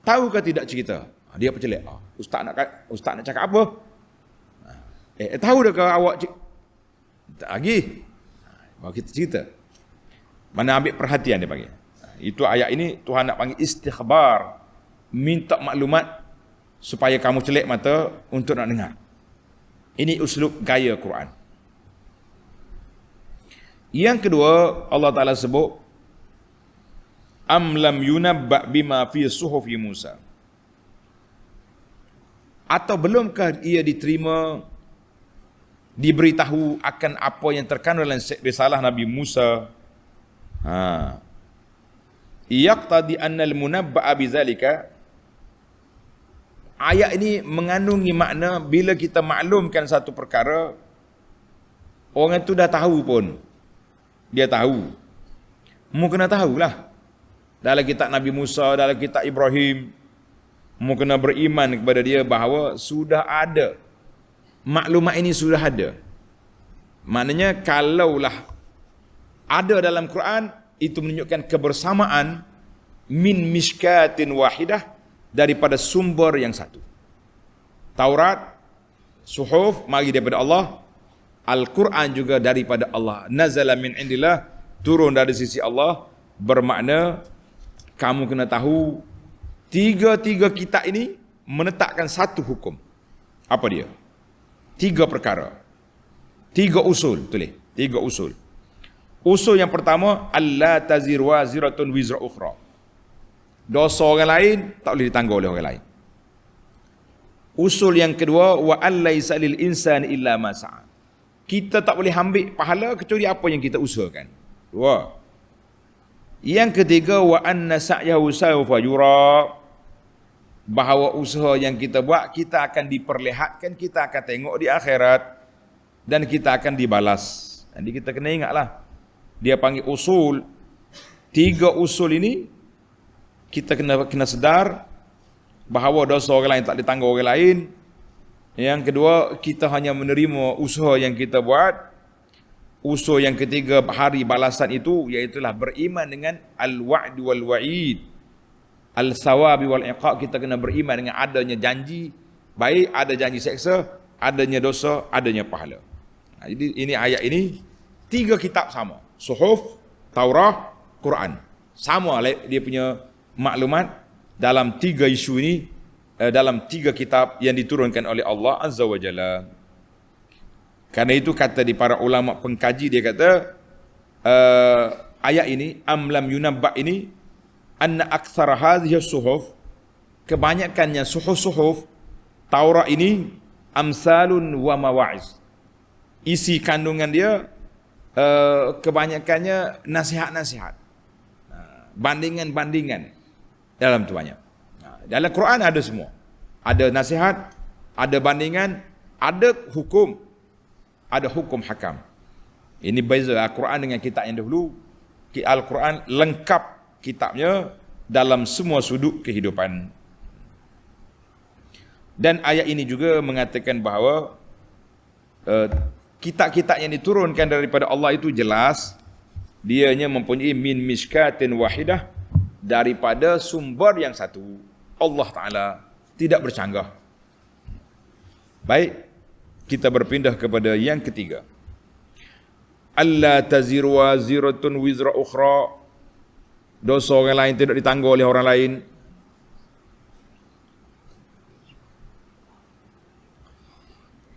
tahu ke tidak cerita? Dia percelik. Ustaz nak cakap apa? Tahu dah ke awak tak lagi? Baru kita cerita. Mana ambil perhatian dia panggil. Itu ayat ini Tuhan nak panggil istikhbar, minta maklumat supaya kamu celik mata untuk nak dengar. Ini uslub gaya Quran. Yang kedua, Allah Ta'ala sebut am lam yunabba bima fi suhufi Musa. Atau belumkah ia diterima diberitahu akan apa yang terkandung dalam risalah Nabi Musa. Yaqtadi anna al-munabba'a bizalika. Ayat ini mengandungi makna bila kita maklumkan satu perkara, orang itu dah tahu pun. Dia tahu. Mu kena tahulah. Dalam kitab Nabi Musa, dalam kitab Ibrahim, mu kena beriman kepada dia bahawa sudah ada. Maklumat ini sudah ada. Maknanya kalaulah ada dalam Quran, itu menunjukkan kebersamaan min mishkatin wahidah, daripada sumber yang satu. Taurat, suhuf, mari daripada Allah. Al-Quran juga daripada Allah. Nazala min indillah, turun dari sisi Allah. Bermakna kamu kena tahu tiga-tiga kitab ini menetapkan satu hukum. Apa dia? 3 perkara. 3 usul, tulis. 3 usul. Usul yang pertama, alla tazir waziratun wizra ukhra. Dosa orang lain tak boleh ditanggung oleh orang lain. Usul yang kedua, wa allaisa lil insani illa ma sa'a. Kita tak boleh ambil pahala kecuali apa yang kita usahakan. 2. Yang ketiga, wa anna sa'yahu sawfa yura. Bahawa usaha yang kita buat, kita akan diperlihatkan, kita akan tengok di akhirat, dan kita akan dibalas. Jadi kita kena ingatlah, dia panggil usul. 3 usul ini kita kena sedar bahawa dosa orang lain tak ditanggung orang lain. Yang kedua, kita hanya menerima usaha yang kita buat. Usul yang ketiga, hari balasan itu, iaitulah beriman dengan al-wa'd wal-wa'id, al-sawabi wal-iqab. Kita kena beriman dengan adanya janji baik, ada janji seksa, adanya dosa, adanya pahala. Jadi ini ayat ini 3 kitab sama. Suhuf, Taurah, Quran. Sama dia punya maklumat dalam 3 isu ini, dalam 3 kitab yang diturunkan oleh Allah Azza wa Jalla. Karena itu kata di para ulama pengkaji, dia kata ayat ini, amlam yunabba ini, anna aktsara hadhihi suhuf, kebanyakannya suhuf-suhuf Taurat ini, amsalun wa mawa'iz. Isi kandungan dia kebanyakannya nasihat-nasihat, bandingan-bandingan dalam tu banyak. Dalam Quran ada semua. Ada nasihat, ada bandingan, ada hukum, ada hukum hakam. Ini beza Al-Quran dengan kitab yang dahulu. Al-Quran lengkap kitabnya dalam semua sudut kehidupan. Dan ayat ini juga mengatakan bahawa kitab-kitab yang diturunkan daripada Allah itu jelas, dianya mempunyai min mishkatin wahidah, daripada sumber yang satu. Allah Ta'ala tidak bercanggah. Baik, kita berpindah kepada yang ketiga. Alla taziru waziratun wizra ukhra. Dosa orang lain tidak ditanggung oleh orang lain.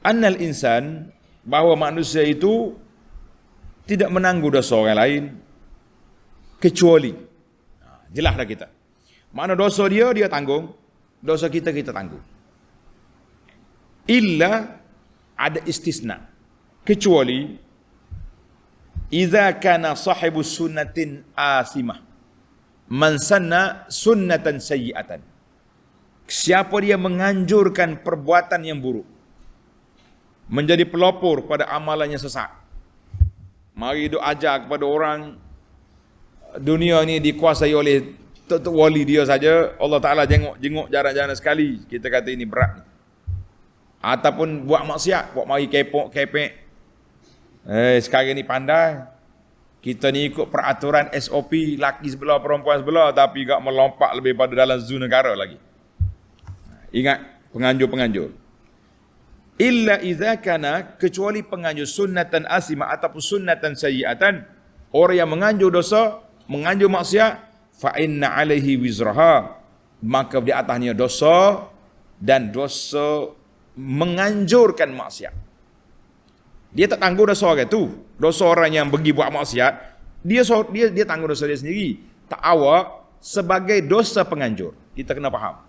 Annal insan, bahawa manusia itu tidak menanggung dosa orang lain kecuali, jelas dah kita, mana dosa dia tanggung, dosa kita tanggung. Illa, ada istisna, kecuali idza kana sahibu sunnatin asimah, man sanna sunnatan sayyi'atan. Siapa dia menganjurkan perbuatan yang buruk, menjadi pelopor pada amalan yang sesat. Mari duk ajar kepada orang, dunia ni dikuasai oleh tok wali dia saja. Allah Ta'ala jenguk jarang-jarang sekali. Kita kata ini berat ni. Ataupun buat maksiat, buat mari kepek. Sekarang ni pandai. Kita ni ikut peraturan SOP, laki sebelah, perempuan sebelah, tapi gak melompat lebih pada dalam zon negara lagi. Ingat penganjur-penganjur. Illa idza kana, kecuali penganjur sunnatan asimah ataupun sunnatan sayyi'atan, orang yang menganjur dosa, menganjur maksiat, fa inna alaihi wizraha, maka di atasnya dosa, dan dosa menganjurkan maksiat. Dia tak tanggung dosa orang tu. Dosa orang yang pergi buat maksiat, dia tanggung dosa dia sendiri. Tak awak sebagai dosa penganjur. Kita kena faham.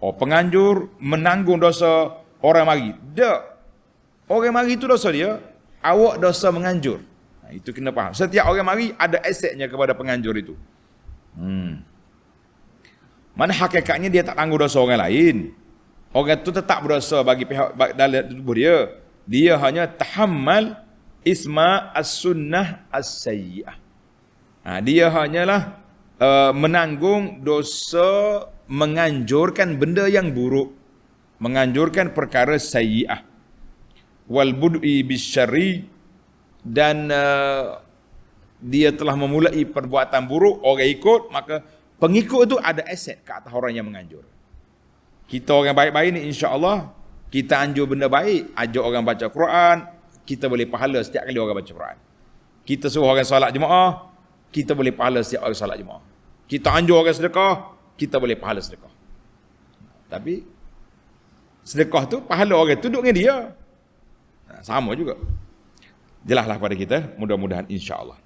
Oh, penganjur menanggung dosa orang mari. Tak. Orang mari itu dosa dia, awak dosa menganjur. Itu kena faham. Setiap orang mari ada asetnya kepada penganjur itu. Mana hakikatnya dia tak tangguh dosa orang lain. Orang itu tetap berdosa bagi pihak dalam tubuh dia. Dia hanya tahammal isma as-sunnah as-sayyi'ah. Dia hanyalah menanggung dosa menganjurkan benda yang buruk, menganjurkan perkara sayyi'ah. Wal bud'i bisyarri, dan dia telah memulai perbuatan buruk, orang ikut, maka pengikut itu ada aset ke atas orang yang menganjur. Kita orang baik-baik ni insya-Allah kita anjur benda baik, ajak orang baca Quran, kita boleh pahala setiap kali orang baca Quran. Kita suruh orang solat jemaah, kita boleh pahala setiap orang solat jemaah. Kita anjur orang sedekah, kita boleh pahala sedekah. Tapi sedekah tu pahala orang tu duduk dengan dia. Sama juga. Jelaslah pada kita, mudah-mudahan insya-Allah.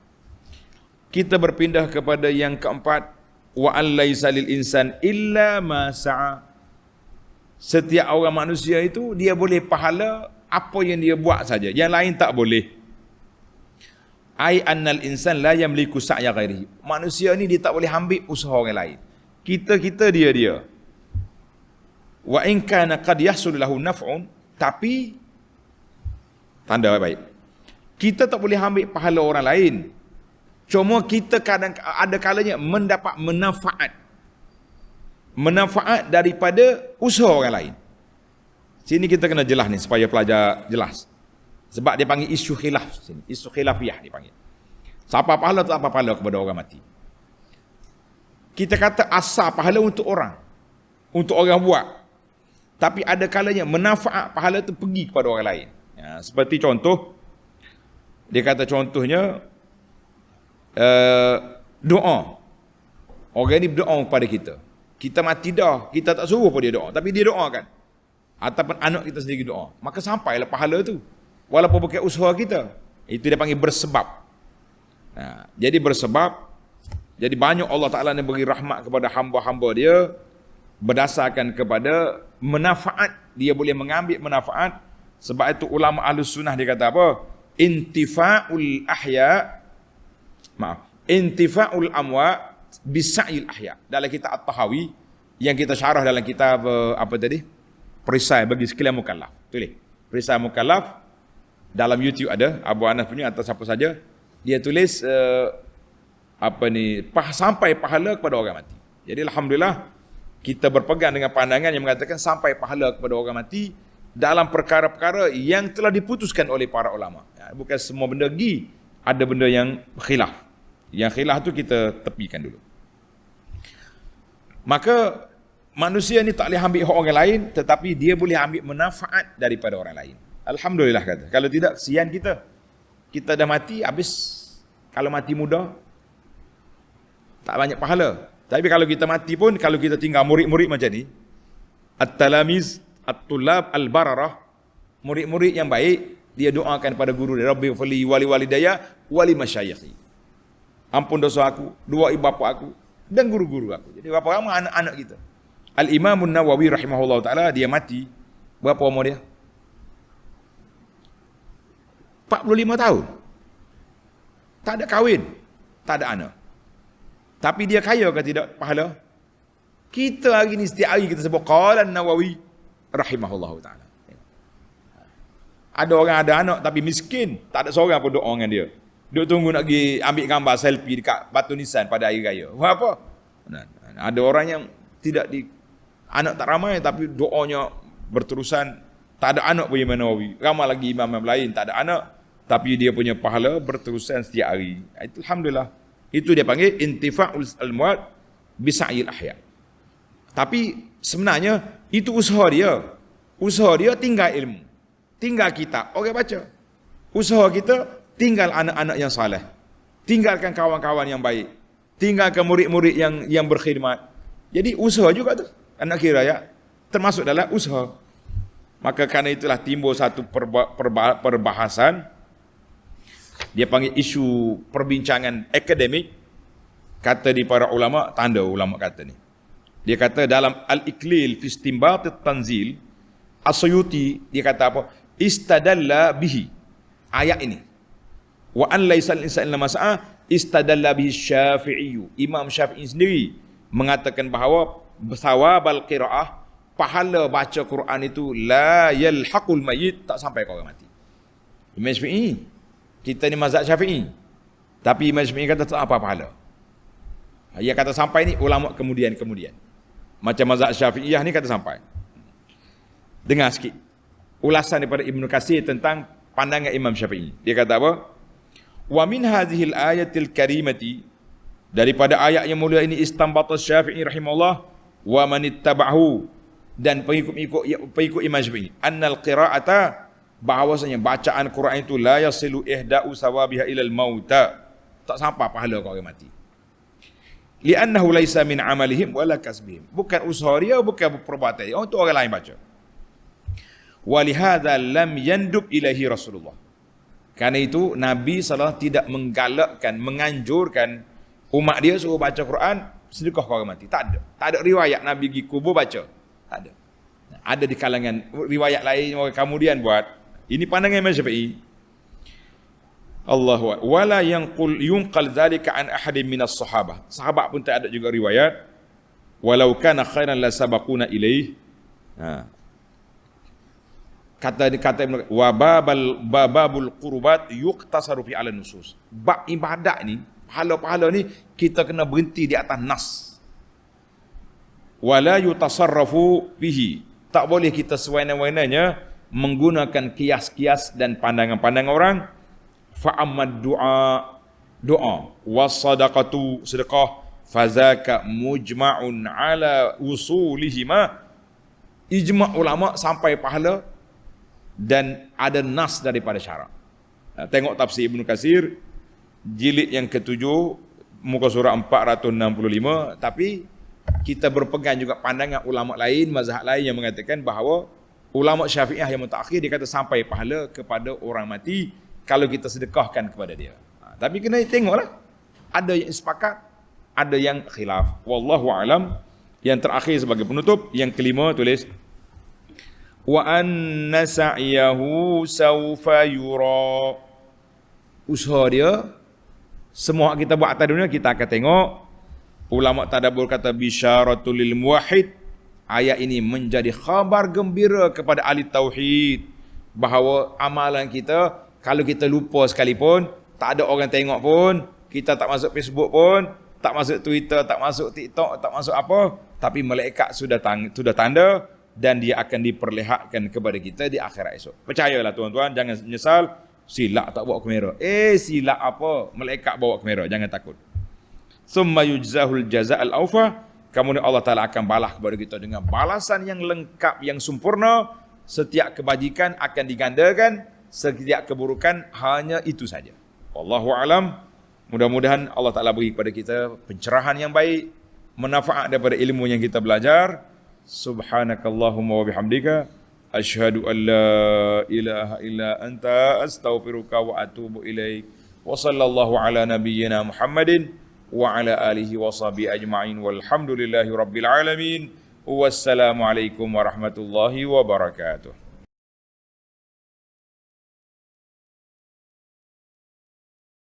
Kita berpindah kepada yang keempat, wa an laisa lil insan illa ma sa'a. Setiap orang manusia itu dia boleh pahala apa yang dia buat saja, yang lain tak boleh. Ai annal insan la yamliku sa'ya ghairihi. Manusia ni dia tak boleh ambil usaha orang lain. Kita dia. Wa in kana qad yahsul lahu naf'un, tapi tanda baik. Kita tak boleh ambil pahala orang lain. Cuma kita kadang ada kalanya mendapat manfaat daripada usaha orang lain. Sini kita kena jelas ni supaya pelajar jelas. Sebab dia panggil isu khilaf sini. Isu khilafiyah dia panggil. Siapa pahala tak apa pahala kepada orang mati. Kita kata asal pahala untuk orang. Untuk orang buat. Tapi ada kalanya manfaat pahala tu pergi kepada orang lain. Seperti contoh, dia kata contohnya doa. Orang ni berdoa kepada kita. Kita mati dah, kita tak suruh pun dia doa, tapi dia doakan. Ataupun anak kita sendiri doa. Maka sampailah pahala tu. Walaupun bukan usaha kita. Itu dia panggil bersebab. Jadi bersebab, jadi banyak Allah Ta'ala yang beri rahmat kepada hamba-hamba dia berdasarkan kepada manfaat. Dia boleh mengambil manfaat. Sebab itu ulama Ahlus Sunnah dia kata apa? Intifa'ul amwat bisa'il ahya. Dalam kitab At-Tahawi yang kita syarah dalam kitab apa tadi? Perisai bagi sekalian mukallaf. Tulis. Perisai mukallaf dalam YouTube ada, Abu Anas punya atau siapa saja. Dia tulis sampai pahala kepada orang mati. Jadi alhamdulillah kita berpegang dengan pandangan yang mengatakan sampai pahala kepada orang mati dalam perkara-perkara yang telah diputuskan oleh para ulama. Bukan semua benda ada benda yang khilaf. Yang khilaf tu kita tepikan dulu. Maka manusia ni tak boleh ambil hak orang lain, tetapi dia boleh ambil manfaat daripada orang lain. Alhamdulillah kata. Kalau tidak, kesian kita. Kita dah mati, habis. Kalau mati muda, tak banyak pahala. Tapi kalau kita mati pun, kalau kita tinggal murid-murid macam ni, at-talamiz, at-tulab, al-bararah, murid-murid yang baik, dia doakan pada guru dia, Rabbi fali wali walidaya, wali masyayikhi. Ampun dosa aku, dua ibu bapa aku, dan guru-guru aku. Jadi berapa ramai anak-anak kita. Al-Imam An-Nawawi rahimahullah ta'ala, dia mati, berapa umur dia? 45 tahun. Tak ada kahwin, tak ada anak. Tapi dia kaya ke tidak pahala? Kita hari ni setiap hari kita sebut qala An-Nawawi rahimahullah ta'ala. Ada orang ada anak tapi miskin, tak ada seorang pun doa dengan dia. Duk tunggu nak pergi ambil gambar selfie dekat Batu Nisan pada hari raya. Apa? Ada orang yang tidak anak tak ramai tapi doanya berterusan. Tak ada anak punya Nawawi. Ramai lagi imam lain tak ada anak tapi dia punya pahala berterusan setiap hari. Itu alhamdulillah. Itu dia panggil intifa'ul amwat bisa'il ahya. Tapi sebenarnya itu usaha dia. Usaha dia tinggal ilmu. Tinggal kitab, orang baca. Usaha kita tinggal anak-anak yang saleh. Tinggalkan kawan-kawan yang baik. Tinggalkan murid-murid yang berkhidmat. Jadi usaha juga tu. Anak kira ya. Termasuk dalam usaha. Maka kerana itulah timbul satu perbahasan. Dia panggil isu perbincangan akademik. Kata di para ulama, tanda ulama kata ni. Dia kata dalam Al-Iqlil fi Istinbat At-Tanzil, As-Suyuti dia kata apa? istadalla bihi. Ayat ini. Wa an laisal insanu illa ma sa'a istadalla bihi Syafi'i. Imam Syafi'i sendiri mengatakan bahawa sawabal qiraah, pahala baca Quran itu la yalhaqul mayyit, tak sampai ke orang mati. Imam Syafi'i, kita ni mazhab Syafi'i. Tapi Imam Syafi'i kata tak apa pahala. Ia kata sampai ni ulama kemudian. Macam mazhab Syafi'iyah ni kata sampai. Dengar sikit ulasan daripada Ibnu Katsir tentang pandangan Imam Syafi'i. Dia kata apa? Wa min hadhil ayatil karimati, daripada ayat yang mulia ini, istanbata Syafi'i rahimahullah wa man ittaba'ahu, dan pengikut Imam Syafi'i, annal qira'ata, bahawasanya bacaan Quran itu la yasilu ihda'u sawabiha ilal mauta, tak sampai pahala kau orang mati. Li'annahu laisa min amalihim wala kasbihim, bukan usaha dia, bukan perbuatan dia, itu orang lain baca. Walihadza lam yandub ilahi Rasulullah, karena itu Nabi SAW tidak menggalakkan, menganjurkan umat dia suruh baca Quran sedekah orang mati. Tak ada riwayat Nabi pergi kubur baca. Tak ada. Ada di kalangan riwayat lain orang kemudian buat. Ini pandangan Imam Syafi'i. Allahu akbar. Wala yunqal dzalika an ahadin minas sahabah. Sahabat pun tak ada juga riwayat. Walau kana khairan la sabaquna ilaih. Kata wa babul qurbat yuqtasaru fi ala nusus. Bab ibadat ni, pahala-pahala ni kita kena berhenti di atas nas. Wala yutasarrafu bihi, tak boleh kita sewenang-wenangnya menggunakan kias-kias dan pandangan-pandangan orang. Fa ammad doa was sadaqatu, sedekah, fazaka mujma'un ala usulihima, ijma' ulama sampai pahala dan ada nas daripada syarak. Tengok tafsir Ibnu Katsir jilid yang ke-7 muka surah 465. Tapi kita berpegang juga pandangan ulama lain, mazhab lain yang mengatakan bahawa ulama Syafi'iyah yang mutakhir, dia kata sampai pahala kepada orang mati kalau kita sedekahkan kepada dia. Tapi kena tengoklah, ada yang sepakat, ada yang khilaf. Wallahu alam. Yang terakhir sebagai penutup, yang kelima tulis wa anna sa'yahu sawfa yura, usaha dia semua kita buat atas dunia kita akan tengok. Ulama tadabbur kata bisyaratul lil muwahhid, ayat ini menjadi khabar gembira kepada ahli tauhid bahawa amalan kita, kalau kita lupa sekalipun, tak ada orang tengok pun, kita tak masuk Facebook pun, tak masuk Twitter, tak masuk TikTok, tak masuk apa, tapi malaikat sudah tanda dan dia akan diperlihatkan kepada kita di akhirat esok. Percayalah tuan-tuan, jangan menyesal silap tak bawa kamera. Silap apa? Malaikat bawa kamera, jangan takut. Summa yujzahul jaza'al awfa, kemudian Allah Ta'ala akan balas kepada kita dengan balasan yang lengkap, yang sempurna. Setiap kebajikan akan digandakan, setiap keburukan hanya itu saja. Wallahu alam. Mudah-mudahan Allah Ta'ala beri kepada kita pencerahan yang baik, manfaat daripada ilmu yang kita belajar. Subhanakallahumma wa bihamdika asyhadu an la ilaha illa anta astaghfiruka wa atubu ilaik. Wa sallallahu ala nabiyyina Muhammadin wa ala alihi wa sahbihi ajma'in walhamdulillahi rabbil alamin. Wassalamu alaikum warahmatullahi wabarakatuh.